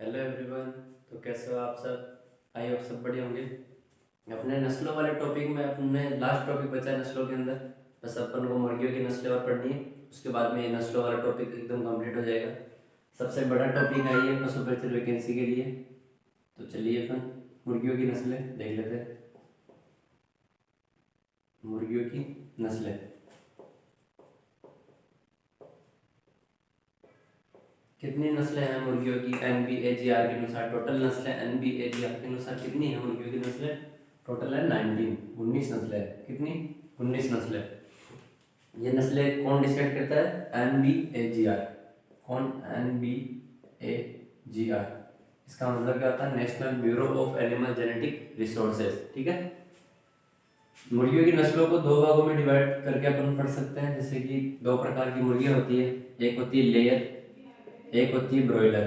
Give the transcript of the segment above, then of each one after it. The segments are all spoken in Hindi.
Hello everyone. तो कैसे हो आप सब? आई होप सब बढ़िया होंगे। अपने नस्लों वाले टॉपिक में अपने लास्ट टॉपिक बचा है नस्लों के अंदर। बस अपन को मुर्गियों की नस्लें और पढ़नी है। उसके बाद में ये नस्लों वाला टॉपिक एकदम कंप्लीट हो जाएगा। सबसे बड़ा टॉपिक है ये पशु परिचय वैकेंसी के लिए। तो चलिए अपन मुर्गियों की नस्लें देख लेते हैं। मुर्गियों की नस्लें कितनी नस्लें हैं मुर्गियों की? NBAGR के अनुसार टोटल नस्लें NBAGR के अनुसार कितनी है मुर्गियों की नस्लें? टोटल है 19 नस्लें। कितनी? 19 नस्लें। ये नस्लें कौन डिसाइड करता है? NBAGR। कौन? NBAGR। इसका मतलब क्या होता है? National bureau of animal genetic resources. ठीक है। मुर्गियों की नस्लों को दो भागों में डिवाइड करके अपन पढ़ सकते हैं। जैसे कि दो प्रकार की मुर्गियां होती है। एक होती है लेयर, एक होती है ब्रॉयलर।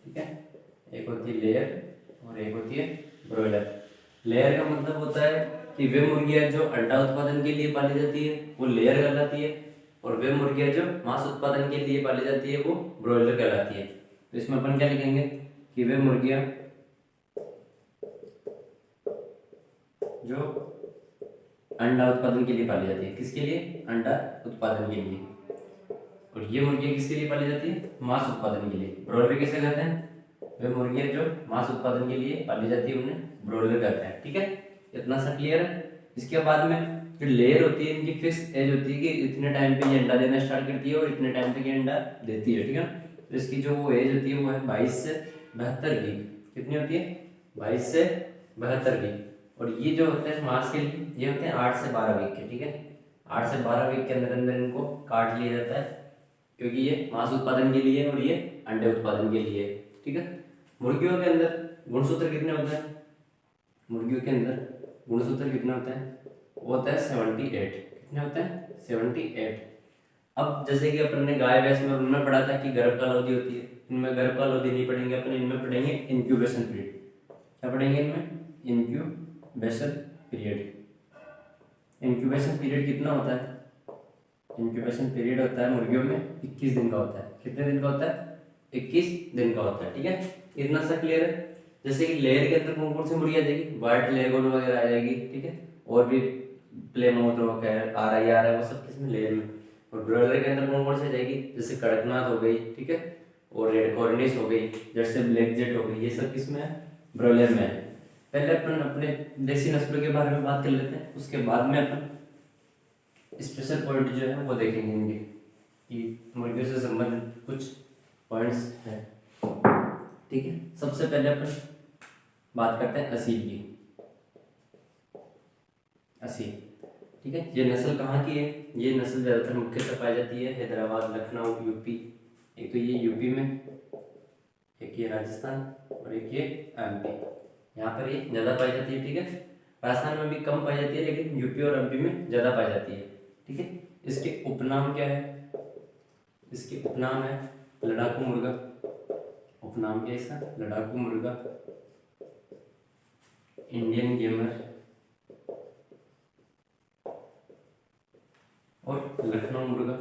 ठीक है। एक होती है लेयर और एक होती है ब्रॉयलर। लेयर का मतलब होता है कि वे मुर्गियां जो अंडा उत्पादन के लिए पाली जाती है वो लेयर कहलाती है, और वे मुर्गियां जो मांस उत्पादन के लिए पाली जाती है वो ब्रॉयलर कहलाती है। तो इसमें अपन क्या लिखेंगे कि वे मुर्गियां जो अंडा उत्पादन के लिए पाली जाती है। किसके लिए? अंडा उत्पादन के लिए। और ये मुर्गियां किसके लिए पाली जाती है? मांस उत्पादन के लिए। ब्रॉयलर किसे कहते हैं? वे मुर्गियां जो मांस उत्पादन के लिए पाली जाती है उन्हें ब्रॉयलर कहते हैं। ठीक है। इतना सा क्लियर है। इसके बाद में जो लेयर होती है इनकी फिक्स एज होती है कि इतने टाइम पे ये अंडा देना स्टार्ट करती है और इतने टाइम तक ये अंडा देती है। ठीक है। तो इसकी जो वो एज होती है वो है 22 से 72 वीक। कितनी होती है? 22 से 72 वीक। और ये जो होते हैं मांस के लिए ये होते हैं 8 से 12 वीक के। ठीक है। 8 से 12 वीक के अंदर अंदर इनको काट लिया जाता है, क्योंकि ये मांस उत्पादन के लिए और ये अंडे उत्पादन के लिए। ठीक है। मुर्गियों के अंदर गुणसूत्र कितने होते हैं? मुर्गियों के अंदर गुणसूत्र कितने होते हैं? वो होता है 78। कितने होते हैं? 78। अब जैसे कि अपन ने गाय भैंस में उनमें पढ़ा था कि गर्भकालावधि होती है। इनमें गर्भकालावधि नहीं पढ़ेंगे अपन, इनमें पढ़ेंगे इंक्यूबेशन पीरियड। क्या पढ़ेंगे इनमें? Incubation period. इंक्यूबेशन पीरियड कितना होता है? इंक्यूबेशन पीरियड होता है मुर्गियों में 21 दिन का होता है। कितने दिन का होता है? 21 दिन का होता है। ठीक है। इतना सा क्लियर है। जैसे कि लेयर के अंदर कौन कौन सी मुर्गी आ जाएगी? व्हाइट लेगोन वगैरह आ जाएगी। ठीक है। और भी प्लेमाउथ वगैरह RIR है, वो सब किसमें? लेयर में। और ब्रॉयलर के अंदर कौन कौन सी आ जाएगी? जैसे कड़कनाथ हो गई। ठीक है। और रेड कॉर्निश हो गई, जैसे ब्लैक जेट हो गई। ये सब किसमें है? ब्रॉयलर में है। पहले अपन अपने देसी नस्लों के बारे में बात कर लेते हैं, उसके बाद में अपन स्पेशल पॉइंट जो है वो देखेंगे इनके कि मुर्गियों से संबंधित कुछ पॉइंट्स हैं। ठीक है। सबसे पहले अपन बात करते हैं असील की। असील। ठीक है। ये नस्ल कहाँ की है? ये नस्ल ज़्यादातर मुख्यतः पाई जाती है हैदराबाद, लखनऊ, यूपी। एक तो ये यूपी में, एक ये राजस्थान और एक ये MP। यहाँ पर ये ज़्यादा पाई जाती है। ठीक है। राजस्थान में भी कम पाई जाती है, लेकिन यूपी और MP में ज़्यादा पाई जाती है। ठीक है। इसके उपनाम क्या है? इसके उपनाम है लड़ाकू मुर्गा। उपनाम क्या है इसका? लड़ाकू मुर्गा, इंडियन गेमर और लखनऊ मुर्गा।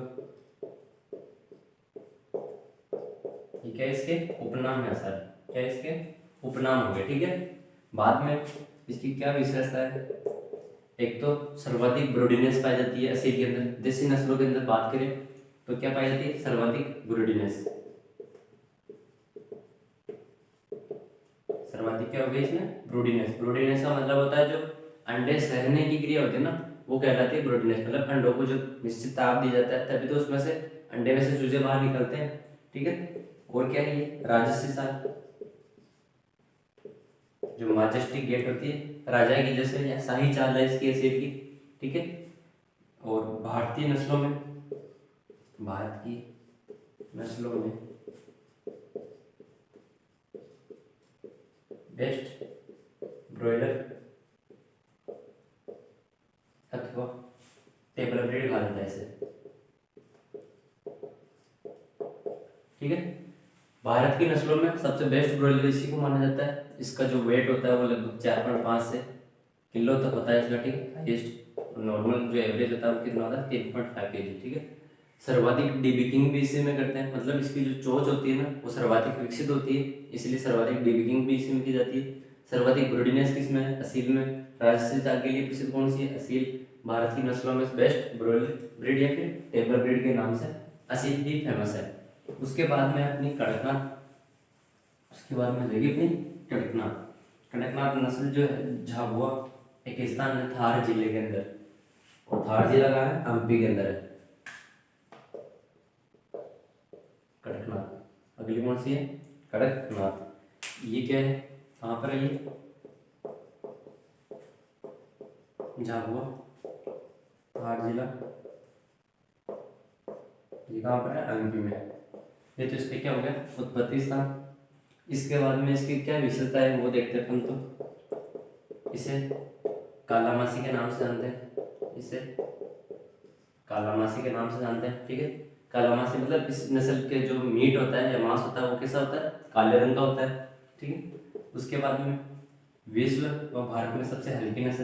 ये क्या इसके उपनाम है सर? क्या इसके उपनाम हो गए। ठीक है। बाद में इसकी क्या विशेषता है? एक तो सर्वाधिक ब्रोडीनेस पाई जाती है असील के अंदर। देसी नस्लों के अंदर बात करें तो क्या पाई जाती है? सर्वाधिक ब्रोडीनेस। सर्वाधिक क्या हो गई इसमें? ब्रोडीनेस। ब्रोडीनेस का मतलब होता है जो अंडे सहने की क्रिया होती है ना, वो कहलाती है ब्रोडीनेस। मतलब अंडों को जो निश्चित ताप दी जाता है तभी तो उसमें से अंडे में से चूजे बाहर निकलते हैं। ठीक है। और क्या है ये? राजसी साल, जो माजेस्टिक गेट होती है राजा की, जैसे या शाही चाल है इसकी असील की। ठीक है। और भारतीय नस्लों में, भारत की नस्लों में बेस्ट ब्रॉयलर अथवा टेबल ब्रीड कहा जाता है इसे। ठीक है। भारत की नस्लों में सबसे बेस्ट ब्रॉयलर इसी को माना जाता है। इसका जो वेट होता है वो लगभग 4.5 से किलो तक होता है इसका। ठीक है। हाइएस्ट। नॉर्मल जो एवरेज होता है वो कितना होता है? 3.5 kg। ठीक है। सर्वाधिक डिबिकिंग भी इसी में करते हैं, मतलब इसकी जो चोंच होती है ना वो सर्वाधिक विकसित होती है, इसलिए सर्वाधिक डिबिकिंग भी इसी में की जाती है। सर्वाधिक ब्रूडीनेस किस में है? असील में। राजसी चाल के लिए प्रसिद्ध कौन सी है? असील। भारत की नस्लों में बेस्ट ब्रोइलर ब्रीड या फिर टेबल ब्रीड के नाम से असील ही फेमस है। उसके बाद में अपनी कड़कनाथ, उसके बाद में रहेगी अपनी कड़कनाथ। कड़कनाथ नस्ल जो है झाबुआ एक स्थान है थार जिले के अंदर, और थार जिला कहाँ है? एमपी के अंदर है कड़कनाथ। अगली कौन सी है? कड़कनाथ। ये क्या है? कहाँ पर है ये? झाबुआ थार जिला, ये कहाँ पर है? एमपी में। ये तो इसका क्या हो गया? उत्पत्ति स्थान। इसके बाद में इसकी क्या विशेषता है वो देखते हैं अपन। तो इसे कालामासी के नाम से जानते हैं, इसे कालामासी के नाम से जानते हैं, ठीक है। कालामासी मतलब इस नस्ल के जो मीट होता है या मांस होता है वो कैसा होता है? काले रंग का होता है, ठीक है। उसके बाद में विश्व व भारत में सबसे हल्की नस्ल,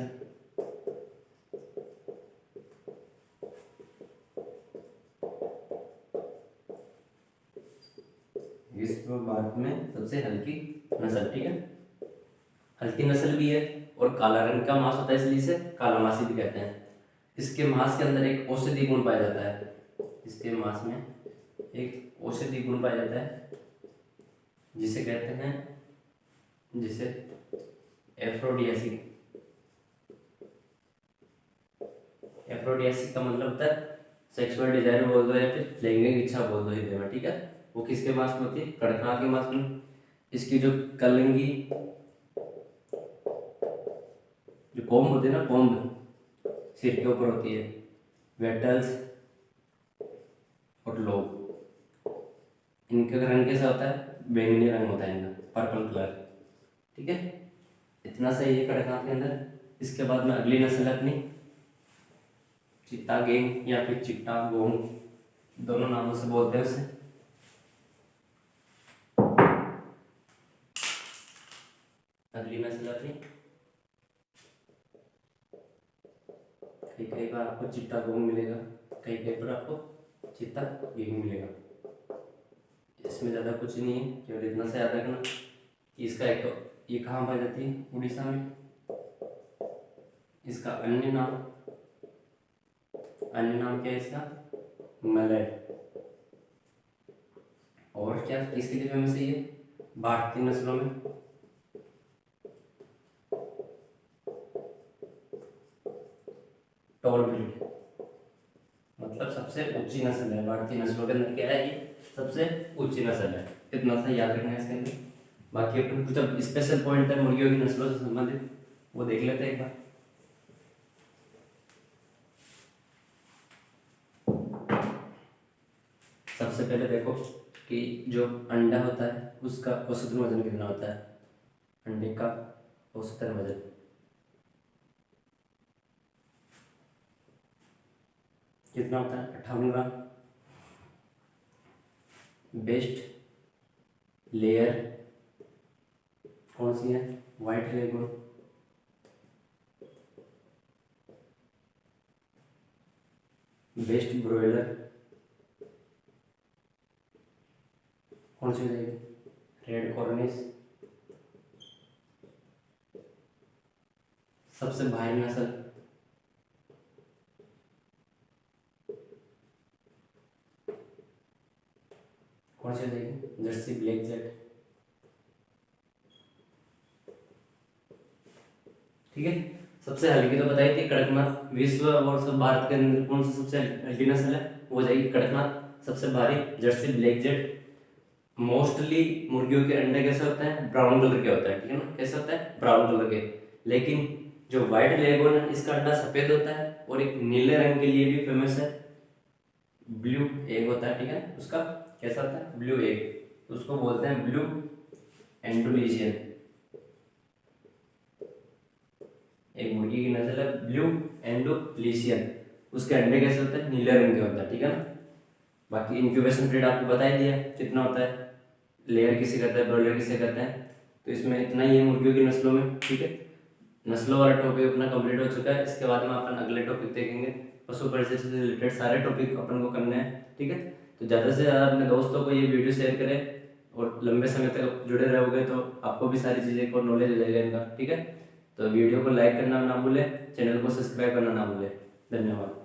विश्व भारत में सबसे हल्की नस्ल, ठीक है। हल्की नस्ल भी है और काला रंग का मांस होता है, इसलिए इसे कालामासी भी कहते हैं। इसके मांस के अंदर एक औषधि गुण पाया जाता है, इसके मांस में एक औषधि गुण पाया जाता है जिसे कहते हैं, जिसे एफ्रोडियासिक। एफ्रोडियासिक का मतलब होता है सेक्सुअल डिजायर बोल दो या फिर लैंगिक इच्छा बोल दो हिंदी में, ठीक है। वो किसके मांस में होती है? कड़कनाथ के मांस में। इसकी जो कलंगी, जो कोम्ब होती है ना, कोम्ब सिर के ऊपर होती है, वेटल्स और लोब, इनका रंग कैसा होता है? बैंगनी रंग होता है इनका, पर्पल कलर, ठीक है। इतना सही है कड़कनाथ के अंदर। इसके बाद में अगली नस्ल है अपनी चिट्टागोंग या फिर चिट्टागोंग, दोनों नामों से बोलते हैं उसे। अगली नस्ल अपनी, कहीं कहीं पर आपको चिट्टागोंग मिलेगा, कहीं कहीं पर आपको चिट्टागोंग मिलेगा। इसमें ज़्यादा कुछ नहीं है, केवल इतना से याद रखना कि इसका एक तो ये कहाँ पाई जाती है? उड़ीसा में। इसका अन्य नाम क्या है इसका? मलय। और क्या किसके लिए फेमस है ये? भारतीय नस्लों में टॉल ब्रीड, मतलब सबसे ऊंची नस्ल है भारतीय नस्लों के अंदर। क्या है ये? सबसे ऊंची नस्ल है। इतना सा याद रखना है इसके अंदर। बाकी अपन कुछ अब स्पेशल पॉइंट है मुर्गियों की नस्लों से संबंधित, वो देख लेते हैं एक बार। सबसे पहले देखो कि जो अंडा होता है उसका औसतन वजन कितना होता है? अंडे का औसतन वजन कितना होता है? 58 ग्राम। बेस्ट लेयर कौन सी है? White lagoon. बेस्ट ब्रॉयलर कौन सी रहेगी? Red Cornish. सबसे भारी नस्ल कौन सी रहेगी? जर्सी ब्लैक जेट, ठीक है। सबसे हल्की तो बताई थी कड़कनाथ। विश्व और सब भारत के अंदर कौन सी सबसे हल्की नस्ल है? वो जाएगी कड़कनाथ। सबसे भारी जर्सी ब्लैक जेट। मोस्टली मुर्गियों के अंडे कैसे होते हैं? ब्राउन कलर के होते हैं, ठीक है ना। कैसे होता है? ब्राउन कलर के। लेकिन जो व्हाइट लेगोन है इसका अंडा सफेद होता है और एक नीले रंग के लिए भी फेमस है, ब्लू एग होता है, ठीक है। उसका कैसा होता है? Blue egg. उसको बोलते हैं ब्लू एंडोनेशियन। एक मुर्गी की नस्ल है ब्लू एंडोनेशियन। उसके अंडे कैसे होते हैं? नीले रंग के होता है, ठीक है ना। बाकी इंक्यूबेशन पीरियड आपको बता ही दिया कितना होता है। लेयर किसे कहते हैं, ब्रॉयलर किसे कहते हैं। तो इसमें इतना ही है मुर्गियों की नस्लों में, ठीक है। नस्लों वाला टॉपिक अपना कंप्लीट हो चुका है। इसके बाद में अपन अगले टॉपिक देखेंगे पशु परिचय से रिलेटेड सारे टॉपिक अपन को करने हैं, ठीक है। तो ज़्यादा से ज़्यादा अपने दोस्तों को ये वीडियो शेयर करें और लंबे समय तक जुड़े रहोगे तो आपको भी सारी चीज़ें को नॉलेज हो जाएगा इनका, ठीक है। तो वीडियो को लाइक करना ना भूलें, चैनल को सब्सक्राइब करना ना भूलें। धन्यवाद।